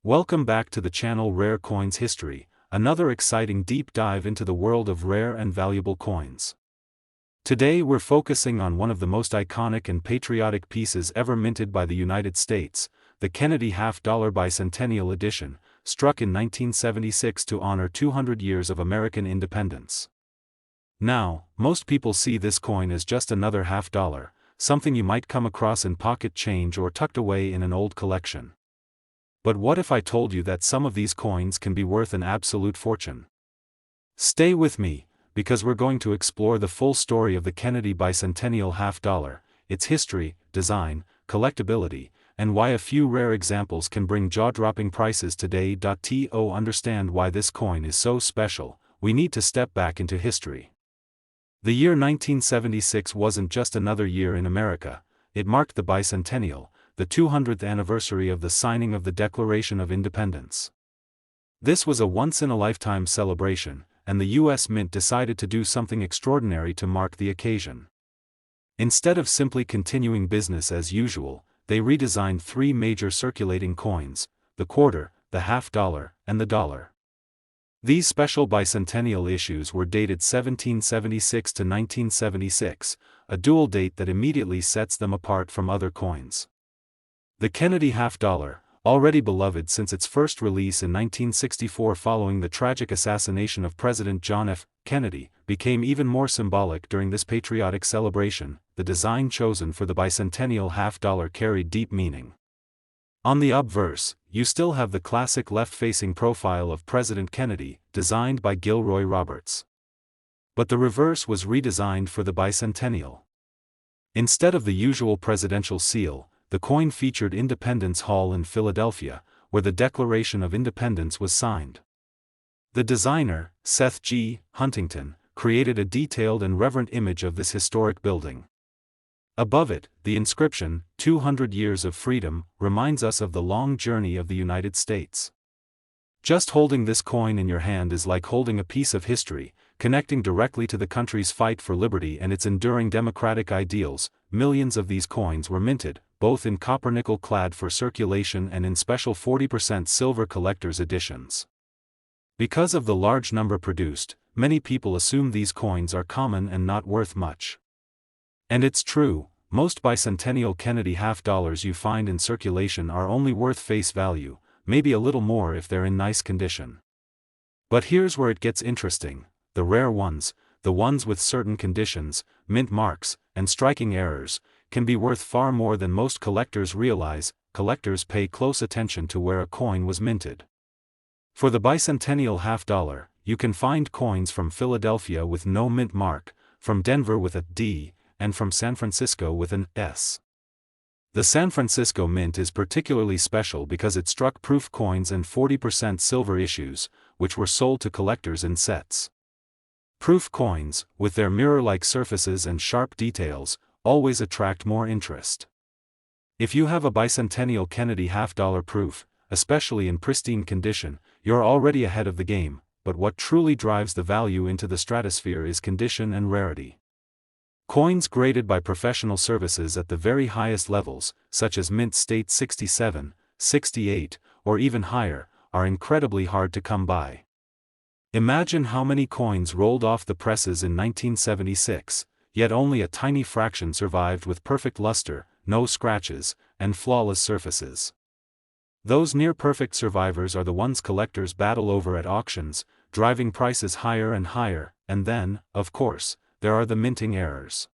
Welcome back to the channel Rare Coins History, another exciting deep dive into the world of rare and valuable coins. Today we're focusing on one of the most iconic and patriotic pieces ever minted by the United States, the Kennedy Half-Dollar Bicentennial Edition, struck in 1976 to honor 200 years of American independence. Now, most people see this coin as just another half-dollar, something you might come across in pocket change or tucked away in an old collection. But what if I told you that some of these coins can be worth an absolute fortune? Stay with me, because we're going to explore the full story of the Kennedy Bicentennial Half-Dollar, its history, design, collectability, and why a few rare examples can bring jaw-dropping prices today. To understand why this coin is so special, we need to step back into history. The year 1976 wasn't just another year in America, it marked the bicentennial, the 200th anniversary of the signing of the Declaration of Independence. This was a once-in-a-lifetime celebration, and the U.S. Mint decided to do something extraordinary to mark the occasion. Instead of simply continuing business as usual, they redesigned three major circulating coins: the quarter, the half-dollar, and the dollar. These special bicentennial issues were dated 1776 to 1976, a dual date that immediately sets them apart from other coins. The Kennedy Half-Dollar, already beloved since its first release in 1964 following the tragic assassination of President John F. Kennedy, became even more symbolic during this patriotic celebration. The design chosen for the bicentennial half-dollar carried deep meaning. On the obverse, you still have the classic left-facing profile of President Kennedy, designed by Gilroy Roberts. But the reverse was redesigned for the bicentennial. Instead of the usual presidential seal, the coin featured Independence Hall in Philadelphia, where the Declaration of Independence was signed. The designer, Seth G. Huntington, created a detailed and reverent image of this historic building. Above it, the inscription, 200 Years of Freedom, reminds us of the long journey of the United States. Just holding this coin in your hand is like holding a piece of history, connecting directly to the country's fight for liberty and its enduring democratic ideals. Millions of these coins were minted, both in copper-nickel clad for circulation and in special 40% silver collector's editions. Because of the large number produced, many people assume these coins are common and not worth much. And it's true, most bicentennial Kennedy half-dollars you find in circulation are only worth face value, maybe a little more if they're in nice condition. But here's where it gets interesting: the rare ones, the ones with certain conditions, mint marks, and striking errors, can be worth far more than most collectors realize. Collectors pay close attention to where a coin was minted. For the bicentennial half-dollar, you can find coins from Philadelphia with no mint mark, from Denver with a D, and from San Francisco with an S. The San Francisco Mint is particularly special because it struck proof coins and 40% silver issues, which were sold to collectors in sets. Proof coins, with their mirror-like surfaces and sharp details, always attract more interest. If you have a bicentennial Kennedy half-dollar proof, especially in pristine condition, you're already ahead of the game, but what truly drives the value into the stratosphere is condition and rarity. Coins graded by professional services at the very highest levels, such as Mint State 67, 68, or even higher, are incredibly hard to come by. Imagine how many coins rolled off the presses in 1976, yet only a tiny fraction survived with perfect luster, no scratches, and flawless surfaces. Those near-perfect survivors are the ones collectors battle over at auctions, driving prices higher and higher. And then, of course, there are the minting errors.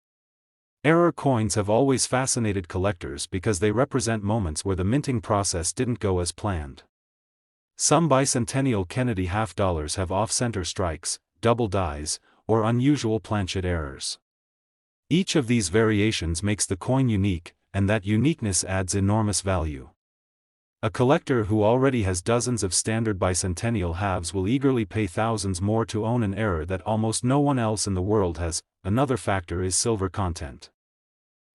Error coins have always fascinated collectors because they represent moments where the minting process didn't go as planned. Some bicentennial Kennedy half-dollars have off-center strikes, double dies, or unusual planchet errors. Each of these variations makes the coin unique, and that uniqueness adds enormous value. A collector who already has dozens of standard bicentennial halves will eagerly pay thousands more to own an error that almost no one else in the world has. Another factor is silver content.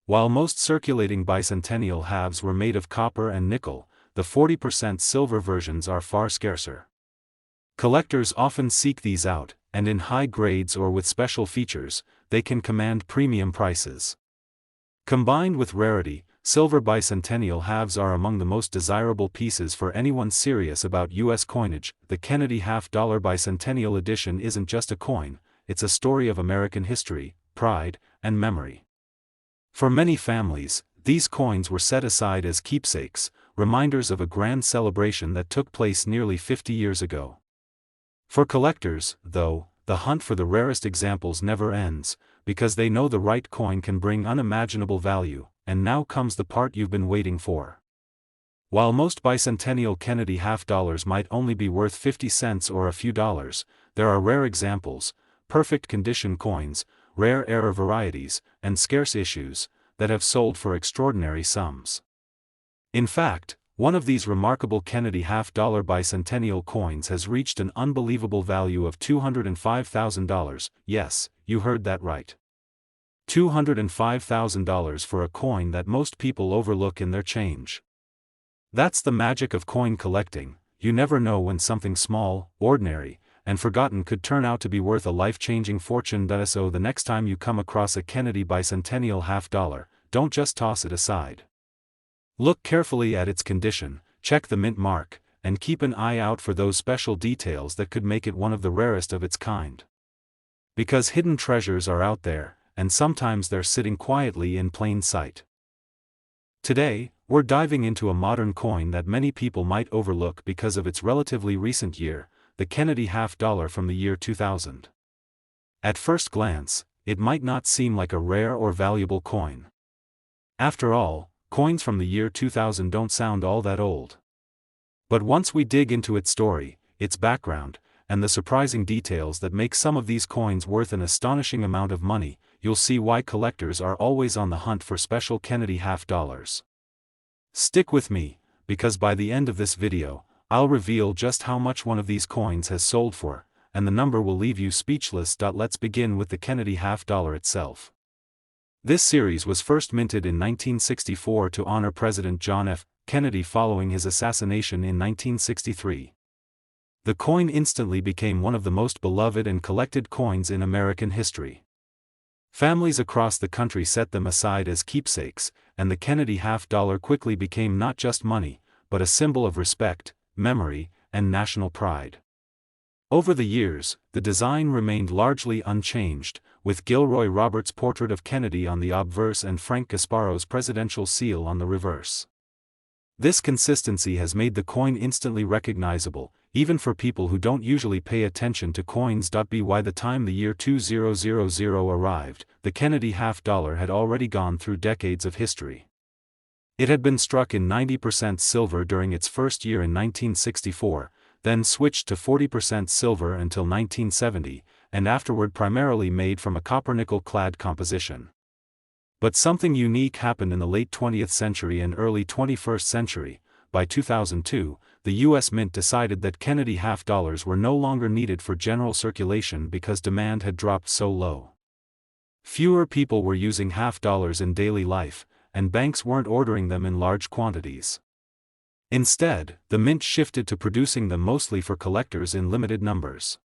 While most circulating bicentennial halves were made of copper and nickel, the 40% silver versions are far scarcer. Collectors often seek these out, and in high grades or with special features, they can command premium prices. Combined with rarity, silver bicentennial halves are among the most desirable pieces for anyone serious about U.S. coinage. The Kennedy half-dollar bicentennial edition isn't just a coin, it's a story of American history, pride, and memory. For many families, these coins were set aside as keepsakes, reminders of a grand celebration that took place nearly 50 years ago. For collectors, though, the hunt for the rarest examples never ends, because they know the right coin can bring unimaginable value. And now comes the part you've been waiting for. While most bicentennial Kennedy half-dollars might only be worth 50 cents or a few dollars, there are rare examples, perfect condition coins, rare error varieties, and scarce issues, that have sold for extraordinary sums. In fact, one of these remarkable Kennedy half-dollar bicentennial coins has reached an unbelievable value of $205,000, yes, you heard that right. $205,000 for a coin that most people overlook in their change. That's the magic of coin collecting. You never know when something small, ordinary, and forgotten could turn out to be worth a life-changing fortune. So the next time you come across a Kennedy bicentennial half-dollar, don't just toss it aside. Look carefully at its condition, check the mint mark, and keep an eye out for those special details that could make it one of the rarest of its kind. Because hidden treasures are out there, and sometimes they're sitting quietly in plain sight. Today, we're diving into a modern coin that many people might overlook because of its relatively recent year, the Kennedy half-dollar from the year 2000. At first glance, it might not seem like a rare or valuable coin. After all, coins from the year 2000 don't sound all that old. But once we dig into its story, its background, and the surprising details that make some of these coins worth an astonishing amount of money, you'll see why collectors are always on the hunt for special Kennedy half-dollars. Stick with me, because by the end of this video, I'll reveal just how much one of these coins has sold for, and the number will leave you speechless. Let's begin with the Kennedy half-dollar itself. This series was first minted in 1964 to honor President John F. Kennedy following his assassination in 1963. The coin instantly became one of the most beloved and collected coins in American history. Families across the country set them aside as keepsakes, and the Kennedy half-dollar quickly became not just money, but a symbol of respect, memory, and national pride. Over the years, the design remained largely unchanged, with Gilroy Roberts' portrait of Kennedy on the obverse and Frank Gasparo's presidential seal on the reverse. This consistency has made the coin instantly recognizable, even for people who don't usually pay attention to coins. By the time the year 2000 arrived, the Kennedy half-dollar had already gone through decades of history. It had been struck in 90% silver during its first year in 1964, then switched to 40% silver until 1970, and afterward primarily made from a copper-nickel-clad composition. But something unique happened in the late 20th century and early 21st century. By 2002, the U.S. Mint decided that Kennedy half-dollars were no longer needed for general circulation because demand had dropped so low. Fewer people were using half-dollars in daily life, and banks weren't ordering them in large quantities. Instead, the Mint shifted to producing them mostly for collectors in limited numbers.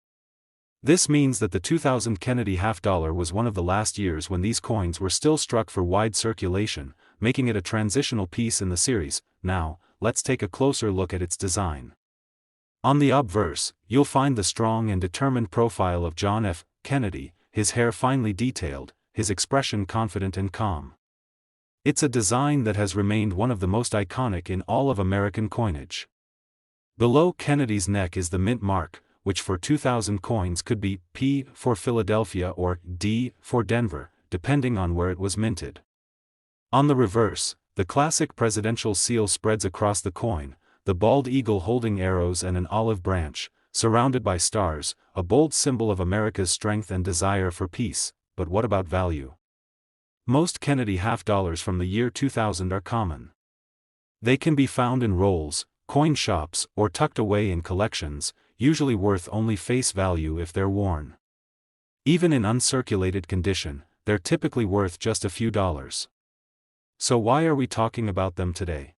This means that the 2000 Kennedy half-dollar was one of the last years when these coins were still struck for wide circulation, making it a transitional piece in the series. Now, let's take a closer look at its design. On the obverse, you'll find the strong and determined profile of John F. Kennedy, his hair finely detailed, his expression confident and calm. It's a design that has remained one of the most iconic in all of American coinage. Below Kennedy's neck is the mint mark, which for 2000 coins could be P for Philadelphia or D for Denver, depending on where it was minted. On the reverse, the classic presidential seal spreads across the coin, the bald eagle holding arrows and an olive branch, surrounded by stars, a bold symbol of America's strength and desire for peace. But what about value? Most Kennedy half-dollars from the year 2000 are common. They can be found in rolls, coin shops, or tucked away in collections, usually worth only face value if they're worn. Even in uncirculated condition, they're typically worth just a few dollars. So why are we talking about them today?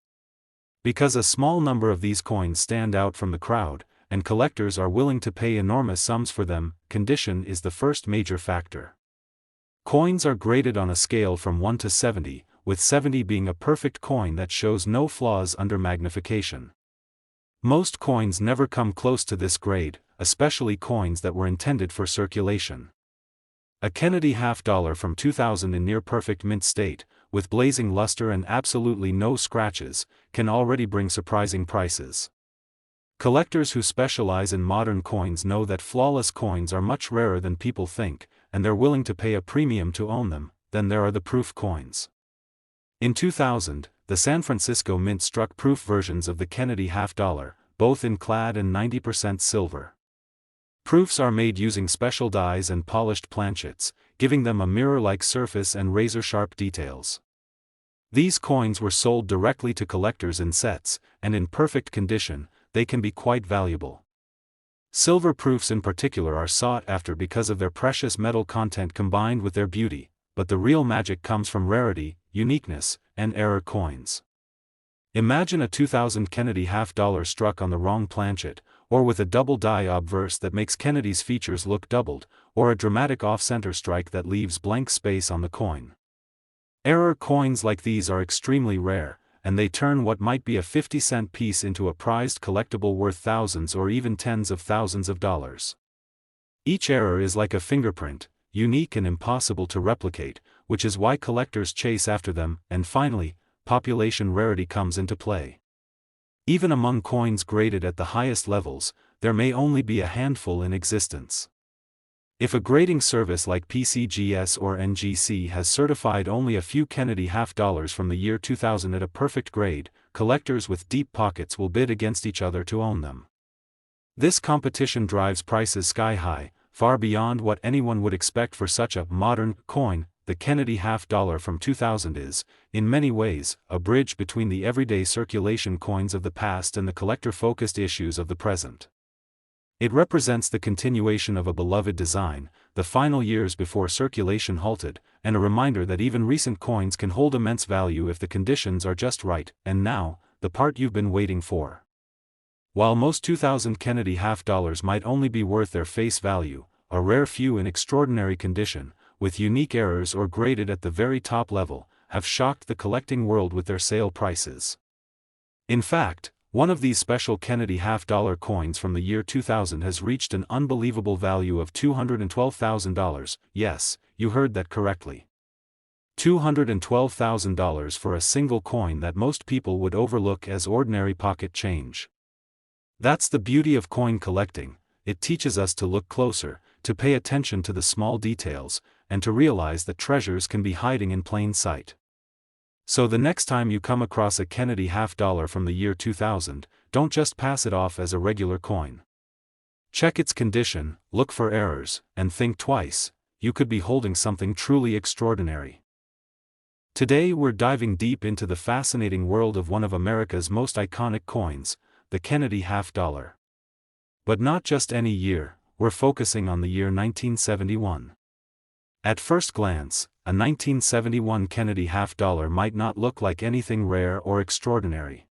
Because a small number of these coins stand out from the crowd, and collectors are willing to pay enormous sums for them. Condition is the first major factor. Coins are graded on a scale from 1 to 70, with 70 being a perfect coin that shows no flaws under magnification. Most coins never come close to this grade, especially coins that were intended for circulation. A Kennedy half-dollar from 2000 in near-perfect mint state, with blazing luster and absolutely no scratches, can already bring surprising prices. Collectors who specialize in modern coins know that flawless coins are much rarer than people think, and they're willing to pay a premium to own them. Then there are the proof coins. In 2000, the San Francisco Mint struck proof versions of the Kennedy half-dollar, both in clad and 90% silver. Proofs are made using special dies and polished planchets, giving them a mirror-like surface and razor-sharp details. These coins were sold directly to collectors in sets, and in perfect condition, they can be quite valuable. Silver proofs in particular are sought after because of their precious metal content combined with their beauty, but the real magic comes from rarity, uniqueness, and error coins. Imagine a 2000 Kennedy half-dollar struck on the wrong planchet, or with a double die obverse that makes Kennedy's features look doubled, or a dramatic off-center strike that leaves blank space on the coin. Error coins like these are extremely rare, and they turn what might be a 50-cent piece into a prized collectible worth thousands or even tens of thousands of dollars. Each error is like a fingerprint, unique and impossible to replicate, which is why collectors chase after them. And finally, population rarity comes into play. Even among coins graded at the highest levels, there may only be a handful in existence. If a grading service like PCGS or NGC has certified only a few Kennedy half-dollars from the year 2000 at a perfect grade, collectors with deep pockets will bid against each other to own them. This competition drives prices sky-high, far beyond what anyone would expect for such a modern coin. The Kennedy half-dollar from 2000 is, in many ways, a bridge between the everyday circulation coins of the past and the collector-focused issues of the present. It represents the continuation of a beloved design, the final years before circulation halted, and a reminder that even recent coins can hold immense value if the conditions are just right. And now, the part you've been waiting for. While most 2000 Kennedy half-dollars might only be worth their face value, a rare few in extraordinary condition, with unique errors or graded at the very top level, have shocked the collecting world with their sale prices. In fact, one of these special Kennedy half-dollar coins from the year 2000 has reached an unbelievable value of $212,000. Yes, you heard that correctly. $212,000 for a single coin that most people would overlook as ordinary pocket change. That's the beauty of coin collecting. It teaches us to look closer, to pay attention to the small details, and to realize that treasures can be hiding in plain sight. So the next time you come across a Kennedy half-dollar from the year 2000, don't just pass it off as a regular coin. Check its condition, look for errors, and think twice. You could be holding something truly extraordinary. Today we're diving deep into the fascinating world of one of America's most iconic coins, the Kennedy half-dollar. But not just any year, we're focusing on the year 1971. At first glance, a 1971 Kennedy half-dollar might not look like anything rare or extraordinary.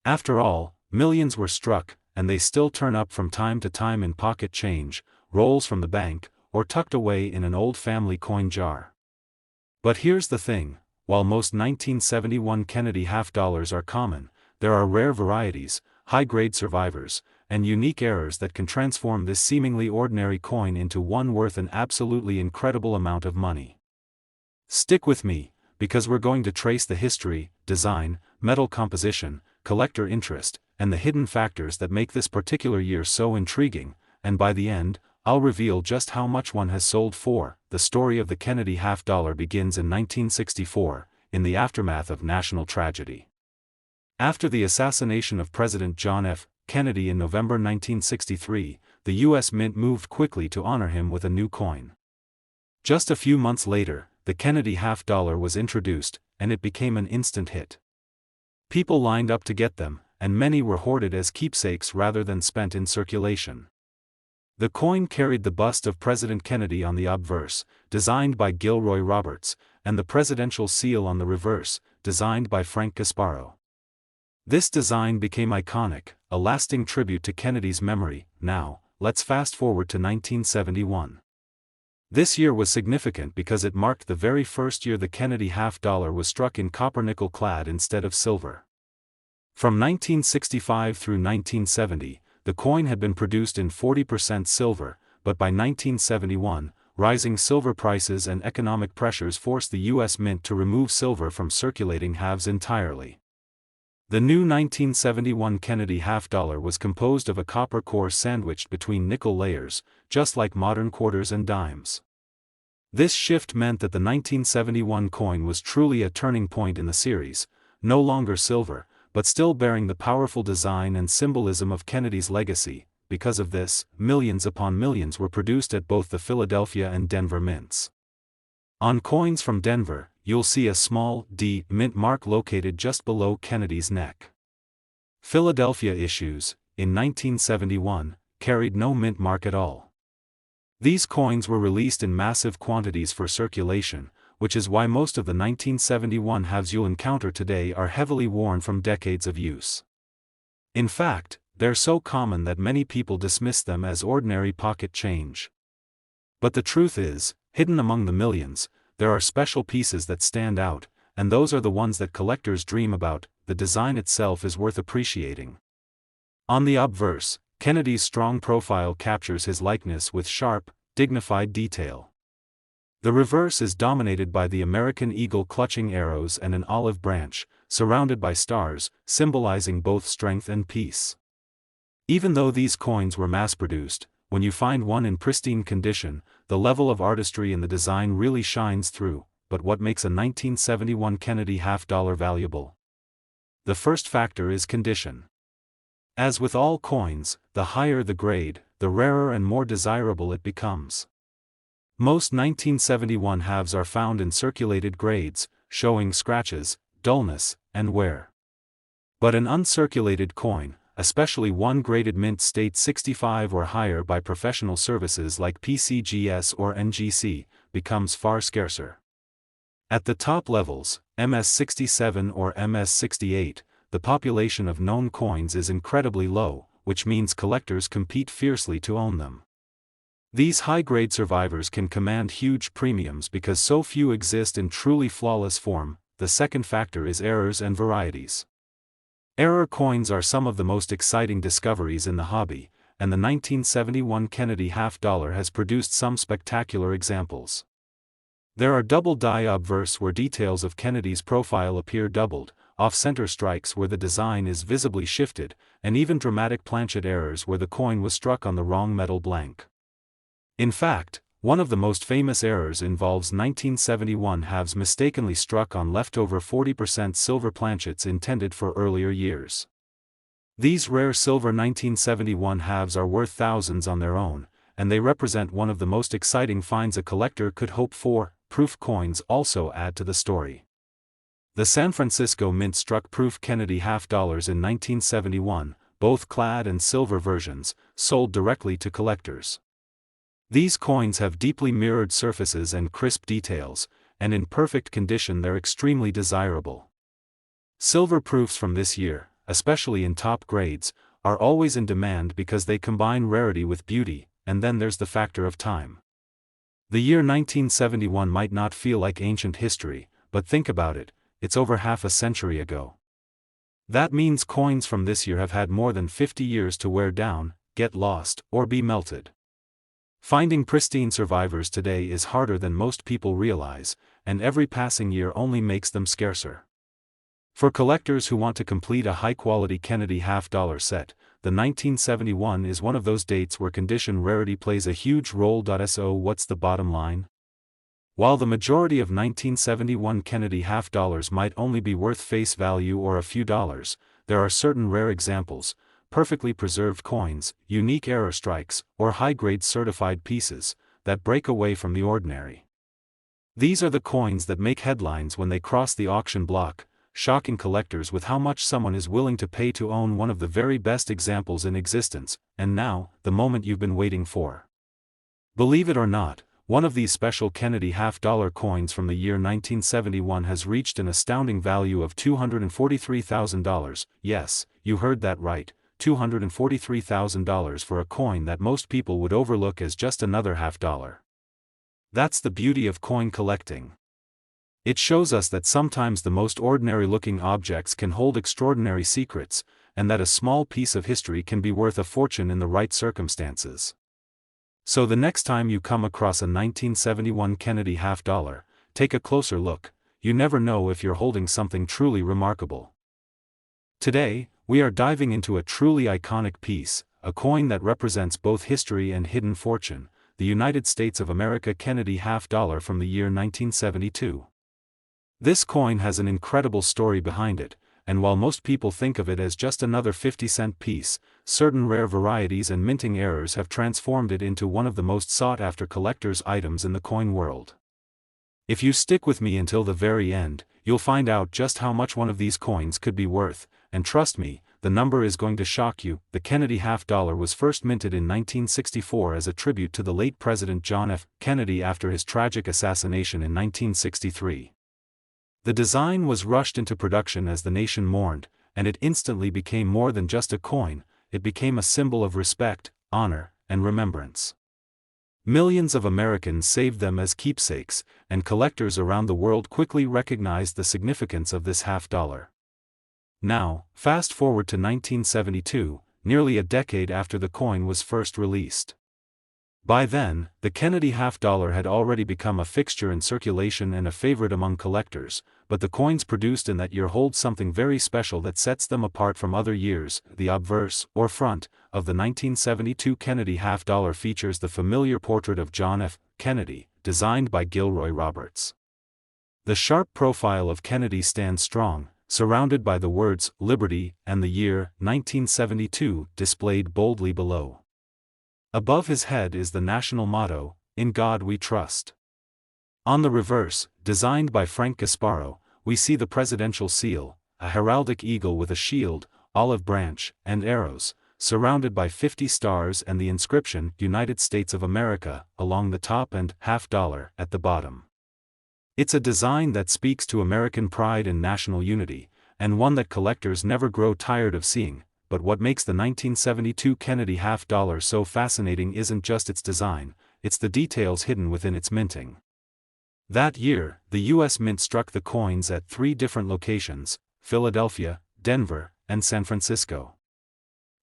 After all, millions were struck, and they still turn up from time to time in pocket change, rolls from the bank, or tucked away in an old family coin jar. But here's the thing, while most 1971 Kennedy half-dollars are common, there are rare varieties, high-grade survivors, and unique errors that can transform this seemingly ordinary coin into one worth an absolutely incredible amount of money. Stick with me, because we're going to trace the history, design, metal composition, collector interest, and the hidden factors that make this particular year so intriguing, and by the end, I'll reveal just how much one has sold for. The story of the Kennedy half-dollar begins in 1964, in the aftermath of national tragedy. After the assassination of President John F. Kennedy in November 1963, the U.S. Mint moved quickly to honor him with a new coin. Just a few months later, the Kennedy half-dollar was introduced, and it became an instant hit. People lined up to get them, and many were hoarded as keepsakes rather than spent in circulation. The coin carried the bust of President Kennedy on the obverse, designed by Gilroy Roberts, and the presidential seal on the reverse, designed by Frank Gasparo. This design became iconic, a lasting tribute to Kennedy's memory. Now, let's fast forward to 1971. This year was significant because it marked the very first year the Kennedy half-dollar was struck in copper-nickel clad instead of silver. From 1965 through 1970, the coin had been produced in 40% silver, but by 1971, rising silver prices and economic pressures forced the U.S. Mint to remove silver from circulating halves entirely. The new 1971 Kennedy half-dollar was composed of a copper core sandwiched between nickel layers, just like modern quarters and dimes. This shift meant that the 1971 coin was truly a turning point in the series, no longer silver, but still bearing the powerful design and symbolism of Kennedy's legacy. Because of this, millions upon millions were produced at both the Philadelphia and Denver mints. On coins from Denver, you'll see a small D mint mark located just below Kennedy's neck. Philadelphia issues, in 1971, carried no mint mark at all. These coins were released in massive quantities for circulation, which is why most of the 1971 halves you'll encounter today are heavily worn from decades of use. In fact, they're so common that many people dismiss them as ordinary pocket change. But the truth is, hidden among the millions, there are special pieces that stand out, and those are the ones that collectors dream about. The design itself is worth appreciating. On the obverse, Kennedy's strong profile captures his likeness with sharp, dignified detail. The reverse is dominated by the American eagle clutching arrows and an olive branch, surrounded by stars, symbolizing both strength and peace. Even though these coins were mass-produced, when you find one in pristine condition, the level of artistry in the design really shines through. But what makes a 1971 Kennedy half-dollar valuable? The first factor is condition. As with all coins, the higher the grade, the rarer and more desirable it becomes. Most 1971 halves are found in circulated grades, showing scratches, dullness, and wear. But an uncirculated coin, especially one graded mint state 65 or higher by professional services like PCGS or NGC, becomes far scarcer. At the top levels, MS67 or MS68, the population of known coins is incredibly low, which means collectors compete fiercely to own them. These high-grade survivors can command huge premiums because so few exist in truly flawless form. The second factor is errors and varieties. Error coins are some of the most exciting discoveries in the hobby, and the 1971 Kennedy half-dollar has produced some spectacular examples. There are double die obverse where details of Kennedy's profile appear doubled, off-center strikes where the design is visibly shifted, and even dramatic planchet errors where the coin was struck on the wrong metal blank. In fact, one of the most famous errors involves 1971 halves mistakenly struck on leftover 40% silver planchets intended for earlier years. These rare silver 1971 halves are worth thousands on their own, and they represent one of the most exciting finds a collector could hope for. Proof coins also add to the story. The San Francisco Mint struck proof Kennedy half-dollars in 1971, both clad and silver versions, sold directly to collectors. These coins have deeply mirrored surfaces and crisp details, and in perfect condition they're extremely desirable. Silver proofs from this year, especially in top grades, are always in demand because they combine rarity with beauty, and then there's the factor of time. The year 1971 might not feel like ancient history, but think about it, it's over half a century ago. That means coins from this year have had more than 50 years to wear down, get lost, or be melted. Finding pristine survivors today is harder than most people realize, and every passing year only makes them scarcer. For collectors who want to complete a high-quality Kennedy half-dollar set, the 1971 is one of those dates where condition rarity plays a huge role. So what's the bottom line? While the majority of 1971 Kennedy half-dollars might only be worth face value or a few dollars, there are certain rare examples, perfectly preserved coins, unique error strikes, or high-grade certified pieces, that break away from the ordinary. These are the coins that make headlines when they cross the auction block, shocking collectors with how much someone is willing to pay to own one of the very best examples in existence. And now, the moment you've been waiting for. Believe it or not, one of these special Kennedy half-dollar coins from the year 1971 has reached an astounding value of $243,000. Yes, you heard that right. $243,000 for a coin that most people would overlook as just another half-dollar. That's the beauty of coin collecting. It shows us that sometimes the most ordinary-looking objects can hold extraordinary secrets, and that a small piece of history can be worth a fortune in the right circumstances. So the next time you come across a 1971 Kennedy half-dollar, take a closer look. You never know if you're holding something truly remarkable. Today, we are diving into a truly iconic piece, a coin that represents both history and hidden fortune, the United States of America Kennedy half-dollar from the year 1972. This coin has an incredible story behind it, and while most people think of it as just another 50-cent piece, certain rare varieties and minting errors have transformed it into one of the most sought-after collector's items in the coin world. If you stick with me until the very end, you'll find out just how much one of these coins could be worth, and trust me, the number is going to shock you. The Kennedy half-dollar was first minted in 1964 as a tribute to the late President John F. Kennedy after his tragic assassination in 1963. The design was rushed into production as the nation mourned, and it instantly became more than just a coin. It became a symbol of respect, honor, and remembrance. Millions of Americans saved them as keepsakes, and collectors around the world quickly recognized the significance of this half-dollar. Now, fast forward to 1972, nearly a decade after the coin was first released. By then, the Kennedy half-dollar had already become a fixture in circulation and a favorite among collectors, but the coins produced in that year hold something very special that sets them apart from other years. The obverse, or front, of the 1972 Kennedy half-dollar features the familiar portrait of John F. Kennedy, designed by Gilroy Roberts. The sharp profile of Kennedy stands strong, surrounded by the words "Liberty" and the year 1972 displayed boldly below. Above his head is the national motto, "In God We Trust." On the reverse, designed by Frank Gasparro, we see the presidential seal, a heraldic eagle with a shield, olive branch, and arrows, surrounded by 50 stars and the inscription "United States of America" along the top and "half-dollar" at the bottom. It's a design that speaks to American pride and national unity, and one that collectors never grow tired of seeing. But what makes the 1972 Kennedy half-dollar so fascinating isn't just its design, it's the details hidden within its minting. That year, the U.S. Mint struck the coins at 3 different locations: Philadelphia, Denver, and San Francisco.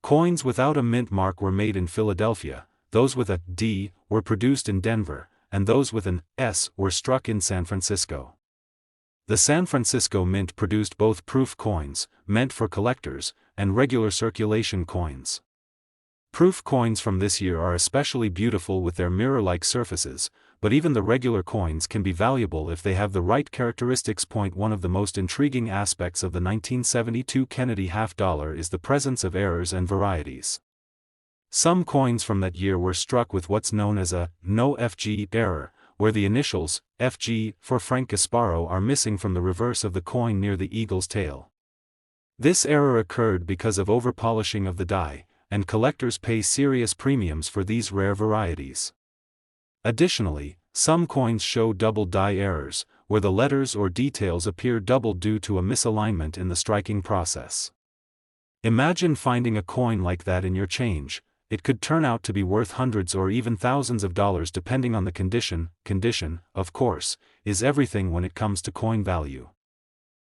Coins without a mint mark were made in Philadelphia, those with a D were produced in Denver, and those with an S were struck in San Francisco. The San Francisco Mint produced both proof coins, meant for collectors, and regular circulation coins. Proof coins from this year are especially beautiful with their mirror-like surfaces, but even the regular coins can be valuable if they have the right characteristics. One of the most intriguing aspects of the 1972 Kennedy half-dollar is the presence of errors and varieties. Some coins from that year were struck with what's known as a no FG error, where the initials, FG, for Frank Gasparro are missing from the reverse of the coin near the eagle's tail. This error occurred because of overpolishing of the die, and collectors pay serious premiums for these rare varieties. Additionally, some coins show double die errors, where the letters or details appear doubled due to a misalignment in the striking process. Imagine finding a coin like that in your change. It could turn out to be worth hundreds or even thousands of dollars depending on the condition. Condition, of course, is everything when it comes to coin value.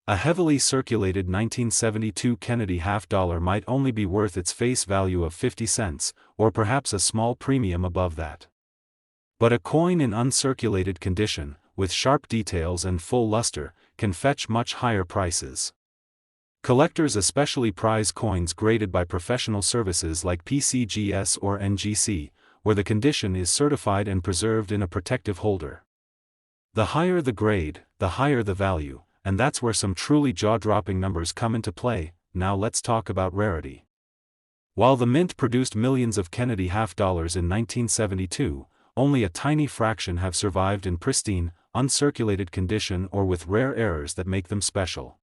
A heavily circulated 1972 Kennedy half-dollar might only be worth its face value of 50 cents, or perhaps a small premium above that. But a coin in uncirculated condition, with sharp details and full luster, can fetch much higher prices. Collectors especially prize coins graded by professional services like PCGS or NGC, where the condition is certified and preserved in a protective holder. The higher the grade, the higher the value, and that's where some truly jaw-dropping numbers come into play. Now let's talk about rarity. While the Mint produced millions of Kennedy half-dollars in 1972, only a tiny fraction have survived in pristine, uncirculated condition or with rare errors that make them special.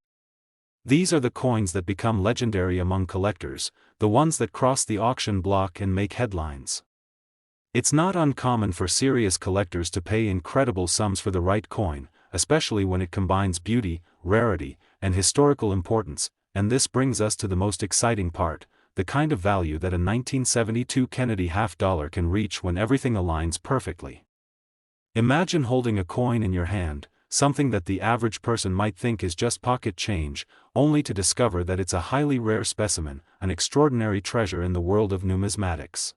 These are the coins that become legendary among collectors, the ones that cross the auction block and make headlines. It's not uncommon for serious collectors to pay incredible sums for the right coin, especially when it combines beauty, rarity, and historical importance, and this brings us to the most exciting part, the kind of value that a 1972 Kennedy half-dollar can reach when everything aligns perfectly. Imagine holding a coin in your hand, something that the average person might think is just pocket change, only to discover that it's a highly rare specimen, an extraordinary treasure in the world of numismatics.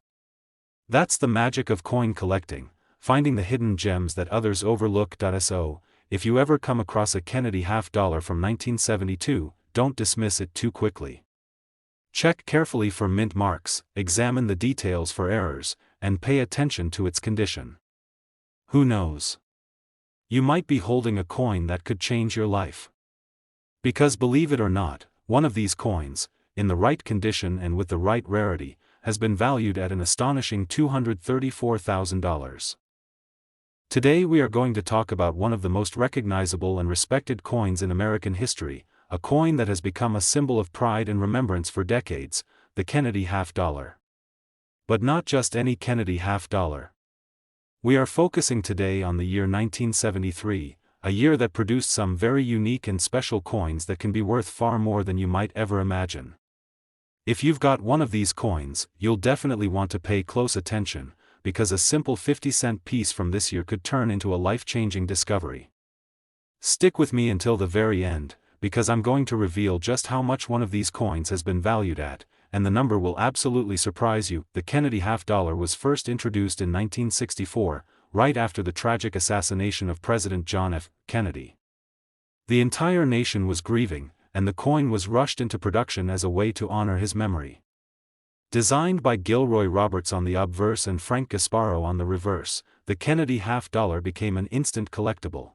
That's the magic of coin collecting, finding the hidden gems that others overlook. So, if you ever come across a Kennedy half-dollar from 1972, don't dismiss it too quickly. Check carefully for mint marks, examine the details for errors, and pay attention to its condition. Who knows? You might be holding a coin that could change your life. Because believe it or not, one of these coins, in the right condition and with the right rarity, has been valued at an astonishing $234,000. Today we are going to talk about one of the most recognizable and respected coins in American history, a coin that has become a symbol of pride and remembrance for decades, the Kennedy half-dollar. But not just any Kennedy half-dollar. We are focusing today on the year 1973, a year that produced some very unique and special coins that can be worth far more than you might ever imagine. If you've got one of these coins, you'll definitely want to pay close attention, because a simple 50-cent piece from this year could turn into a life-changing discovery. Stick with me until the very end, because I'm going to reveal just how much one of these coins has been valued at, and the number will absolutely surprise you. The Kennedy half-dollar was first introduced in 1964, right after the tragic assassination of President John F. Kennedy. The entire nation was grieving, and the coin was rushed into production as a way to honor his memory. Designed by Gilroy Roberts on the obverse and Frank Gasparro on the reverse, the Kennedy half-dollar became an instant collectible.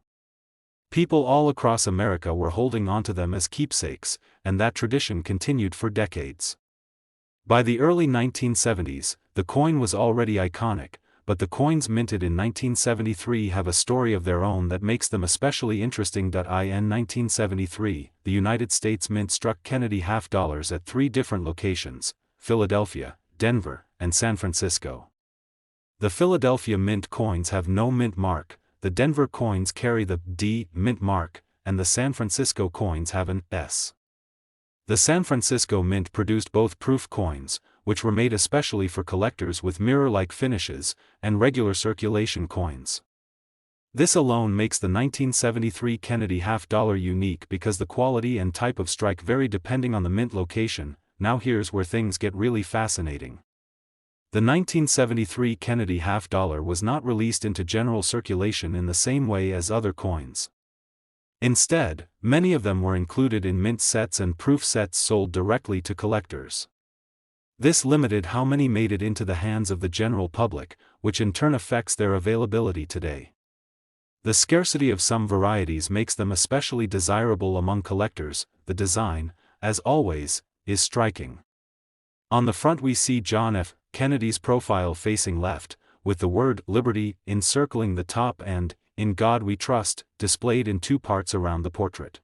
People all across America were holding onto them as keepsakes, and that tradition continued for decades. By the early 1970s, the coin was already iconic, but the coins minted in 1973 have a story of their own that makes them especially interesting. In 1973, the United States Mint struck Kennedy half-dollars at 3 different locations: Philadelphia, Denver, and San Francisco. The Philadelphia Mint coins have no mint mark, the Denver coins carry the D mint mark, and the San Francisco coins have an S. The San Francisco Mint produced both proof coins, which were made especially for collectors with mirror-like finishes, and regular circulation coins. This alone makes the 1973 Kennedy half-dollar unique because the quality and type of strike vary depending on the mint location. Now here's where things get really fascinating. The 1973 Kennedy half-dollar was not released into general circulation in the same way as other coins. Instead, many of them were included in mint sets and proof sets sold directly to collectors. This limited how many made it into the hands of the general public, which in turn affects their availability today. The scarcity of some varieties makes them especially desirable among collectors. The design, as always, is striking. On the front we see John F. Kennedy's profile facing left, with the word Liberty encircling the top and In God We Trust displayed in 2 parts around the portrait.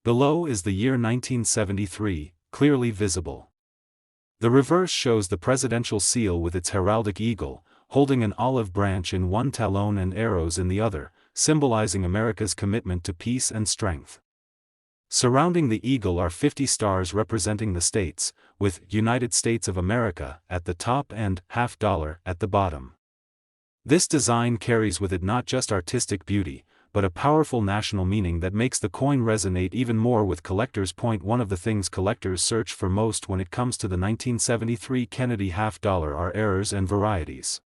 Below is the year 1973, clearly visible. The reverse shows the presidential seal with its heraldic eagle, holding an olive branch in one talon and arrows in the other, symbolizing America's commitment to peace and strength. Surrounding the eagle are 50 stars representing the states, with United States of America at the top and half-dollar at the bottom. This design carries with it not just artistic beauty, but a powerful national meaning that makes the coin resonate even more with collectors. One of the things collectors search for most when it comes to the 1973 Kennedy half-dollar are errors and varieties.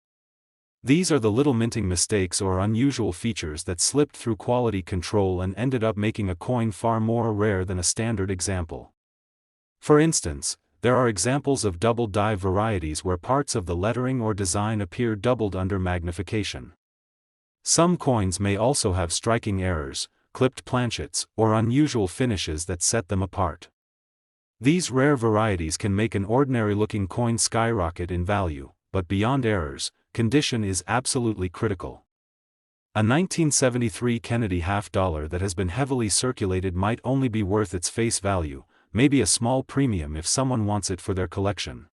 These are the little minting mistakes or unusual features that slipped through quality control and ended up making a coin far more rare than a standard example. For instance, there are examples of double die varieties where parts of the lettering or design appear doubled under magnification. Some coins may also have striking errors, clipped planchets, or unusual finishes that set them apart. These rare varieties can make an ordinary-looking coin skyrocket in value, but beyond errors, condition is absolutely critical. A 1973 Kennedy half-dollar that has been heavily circulated might only be worth its face value, maybe a small premium if someone wants it for their collection.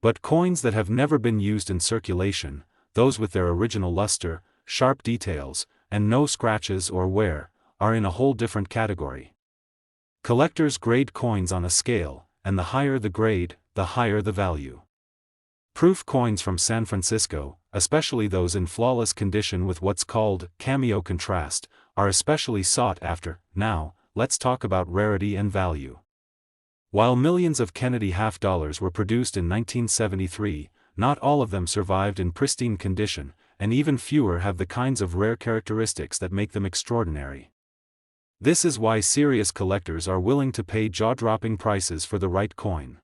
But coins that have never been used in circulation, those with their original luster, sharp details, and no scratches or wear, are in a whole different category. Collectors grade coins on a scale, and the higher the grade, the higher the value. Proof coins from San Francisco, especially those in flawless condition with what's called cameo contrast, are especially sought after. Now, let's talk about rarity and value. While millions of Kennedy half-dollars were produced in 1973, not all of them survived in pristine condition, and even fewer have the kinds of rare characteristics that make them extraordinary. This is why serious collectors are willing to pay jaw-dropping prices for the right coin.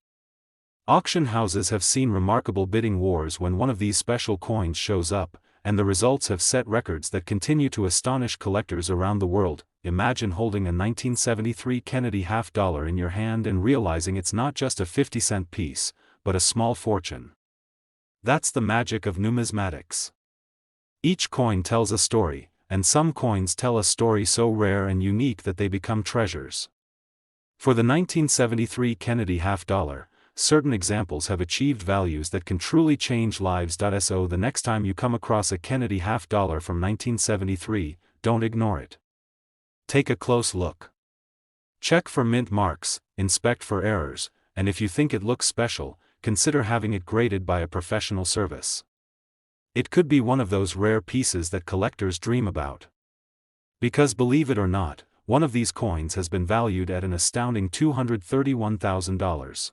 Auction houses have seen remarkable bidding wars when one of these special coins shows up, and the results have set records that continue to astonish collectors around the world. Imagine holding a 1973 Kennedy half-dollar in your hand and realizing it's not just a 50-cent piece, but a small fortune. That's the magic of numismatics. Each coin tells a story, and some coins tell a story so rare and unique that they become treasures. For the 1973 Kennedy half-dollar, certain examples have achieved values that can truly change lives. So the next time you come across a Kennedy half-dollar from 1973, don't ignore it. Take a close look. Check for mint marks, inspect for errors, and if you think it looks special, consider having it graded by a professional service. It could be one of those rare pieces that collectors dream about. Because believe it or not, one of these coins has been valued at an astounding $231,000.